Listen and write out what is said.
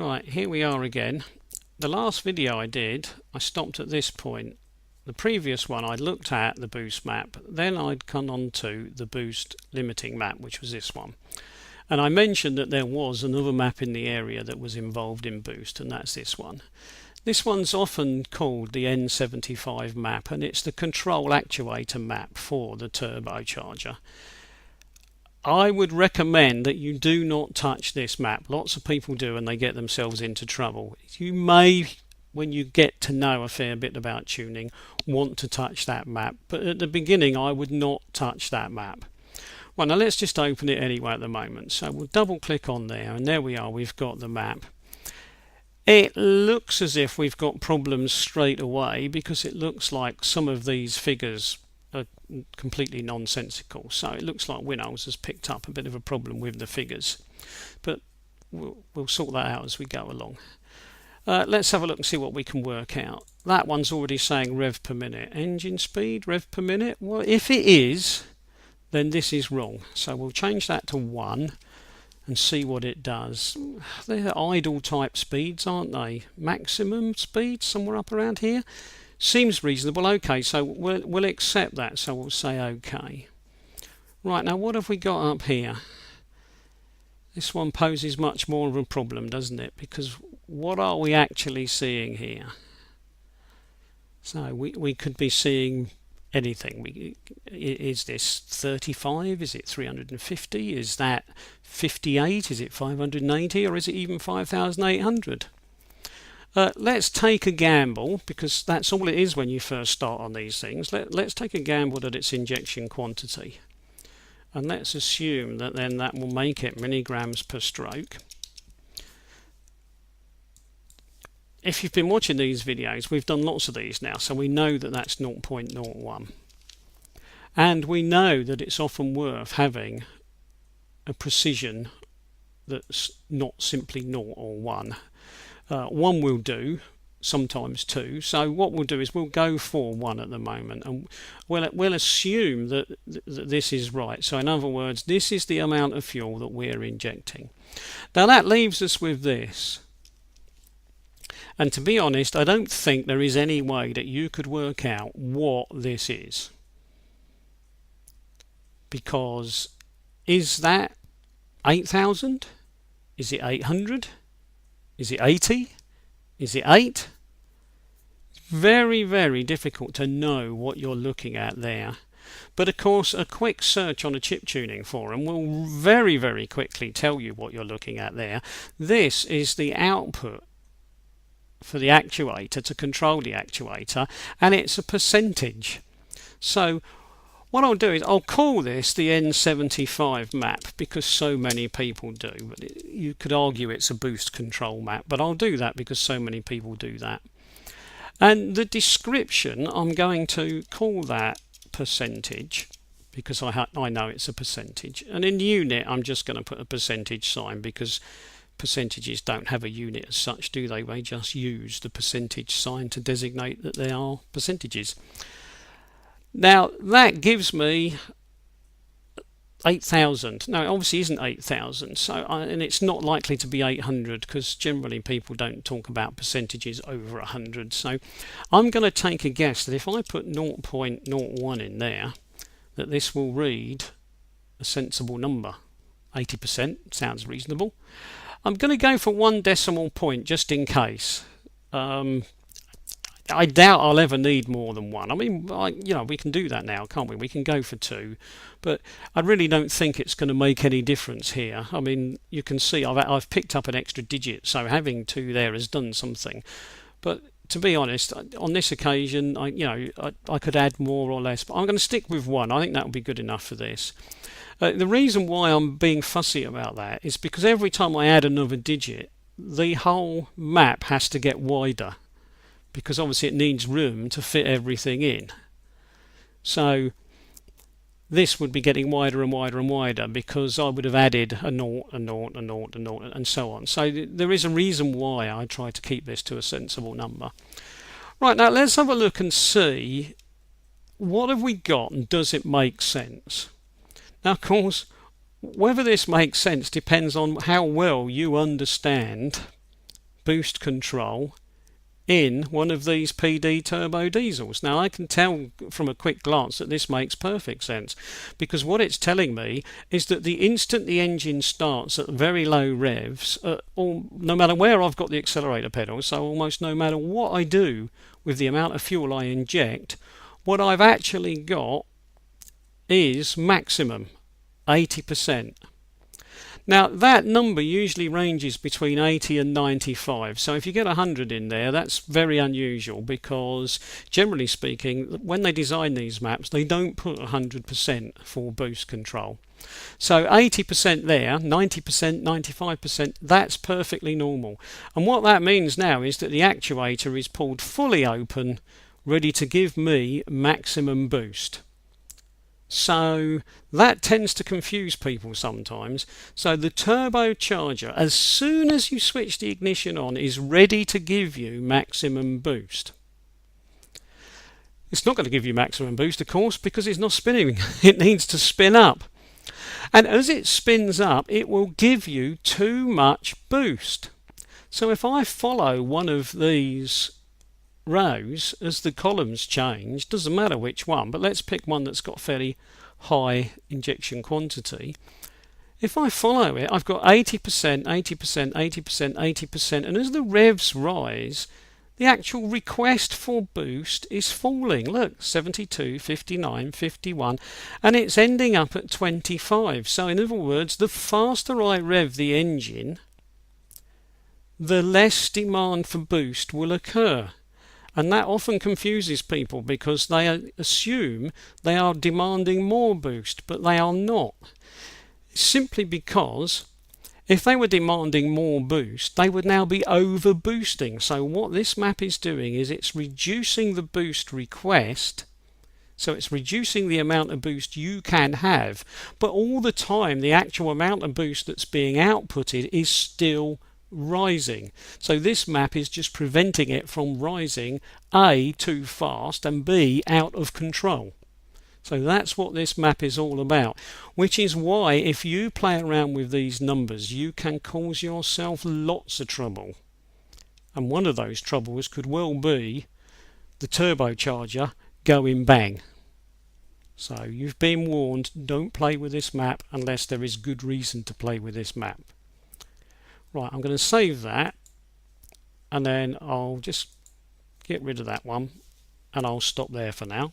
Right, here we are again. The last video I did, I stopped at this point. The previous one I looked at the boost map, then I'd come on to the boost limiting map, which was this one. And I mentioned that there was another map in the area that was involved in boost, and that's this one. This one's often called the N75 map, and it's the control actuator map for the turbocharger. I would recommend that you do not touch this map. Lots of people do and they get themselves into trouble. You may, when you get to know a fair bit about tuning, want to touch that map, but at the beginning I would not touch that map. Well, now let's just open it anyway at the moment. So we'll double click on there, and there we are, we've got the map. It looks as if we've got problems straight away because it looks like some of these figures are completely nonsensical. So it looks like Winols has picked up a bit of a problem with the figures, but we'll sort that out as we go along. Let's have a look and see what we can work out. That one's already saying rev per minute. Engine speed, rev per minute. Well, if it is, then this is wrong. So we'll change that to 1 and see what it does. They're idle type speeds, aren't they? Maximum speed somewhere up around here. Seems reasonable. Okay, so we'll accept that, so we'll say okay. Right, now what have we got up here? This one poses much more of a problem, doesn't it? Because what are we actually seeing here? So we could be seeing anything. Is this 35? Is it 350? Is that 58? Is it 580? Or is it even 5,800? Let's take a gamble, because that's all it is when you first start on these things. Let's take a gamble that it's injection quantity, and let's assume that then that will make it milligrams per stroke. If you've been watching these videos, we've done lots of these now, so we know that that's 0.01, and we know that it's often worth having a precision that's not simply 0 or 1. 1 will do, sometimes 2. So what we'll do is we'll go for 1 at the moment, and we'll assume that this is right. So in other words, this is the amount of fuel that we're injecting. Now that leaves us with this. And to be honest, I don't think there is any way that you could work out what this is. Because is that 8,000? Is it 800? Is it 80? Is it 8? It's very, very difficult to know what you're looking at there. But of course, a quick search on a chip tuning forum will very, very quickly tell you what you're looking at there. This is the output for the actuator to control the actuator, and it's a percentage. So what I'll do is I'll call this the N75 map because so many people do. But you could argue it's a boost control map, but I'll do that because so many people do that. And the description, I'm going to call that percentage because I know it's a percentage. And in unit, I'm just going to put a percentage sign because percentages don't have a unit as such, do they? They just use the percentage sign to designate that they are percentages. Now that gives me 8,000. Now it obviously isn't 8,000, and it's not likely to be 800 because generally people don't talk about percentages over 100. So I'm going to take a guess that if I put 0.01 in there, that this will read a sensible number. 80% sounds reasonable. I'm going to go for 1 decimal point just in case. I doubt I'll ever need more than 1. I mean, we can do that now, can't we? We can go for 2, but I really don't think it's going to make any difference here. I mean, you can see I've picked up an extra digit, so having 2 there has done something. But to be honest, on this occasion, I could add more or less, but I'm going to stick with 1. I think that will be good enough for this. The reason why I'm being fussy about that is because every time I add another digit, the whole map has to get wider, because obviously it needs room to fit everything in. So this would be getting wider and wider and wider because I would have added a 0, a 0, a 0, a 0, and so on. So there is a reason why I try to keep this to a sensible number. Right, now let's have a look and see what have we got and does it make sense. Now of course, whether this makes sense depends on how well you understand boost control in one of these PD turbo diesels. Now I can tell from a quick glance that this makes perfect sense, because what it's telling me is that the instant the engine starts at very low revs, no matter where I've got the accelerator pedal, so almost no matter what I do with the amount of fuel I inject, what I've actually got is maximum 80%. Now that number usually ranges between 80 and 95, so if you get 100 in there, that's very unusual, because generally speaking, when they design these maps, they don't put 100% for boost control. So 80% there, 90%, 95%, that's perfectly normal. And what that means now is that the actuator is pulled fully open, ready to give me maximum boost. So that tends to confuse people sometimes. So the turbocharger, as soon as you switch the ignition on, is ready to give you maximum boost. It's not going to give you maximum boost, of course, because it's not spinning. It needs to spin up. And as it spins up, it will give you too much boost. So if I follow one of these rows as the columns change, doesn't matter which one, but let's pick one that's got fairly high injection quantity. If I follow it, I've got 80%, 80%, 80%, 80%, and as the revs rise, the actual request for boost is falling. Look, 72, 59, 51, and it's ending up at 25. So in other words, the faster I rev the engine, the less demand for boost will occur. And that often confuses people, because they assume they are demanding more boost, but they are not. Simply because if they were demanding more boost, they would now be over boosting. So what this map is doing is it's reducing the boost request. So it's reducing the amount of boost you can have, but all the time the actual amount of boost that's being outputted is still rising. So this map is just preventing it from rising, A, too fast, and B, out of control. So that's what this map is all about, which is why if you play around with these numbers, you can cause yourself lots of trouble. And one of those troubles could well be the turbocharger going bang. So you've been warned, don't play with this map unless there is good reason to play with this map. Right, I'm going to save that, and then I'll just get rid of that one, and I'll stop there for now.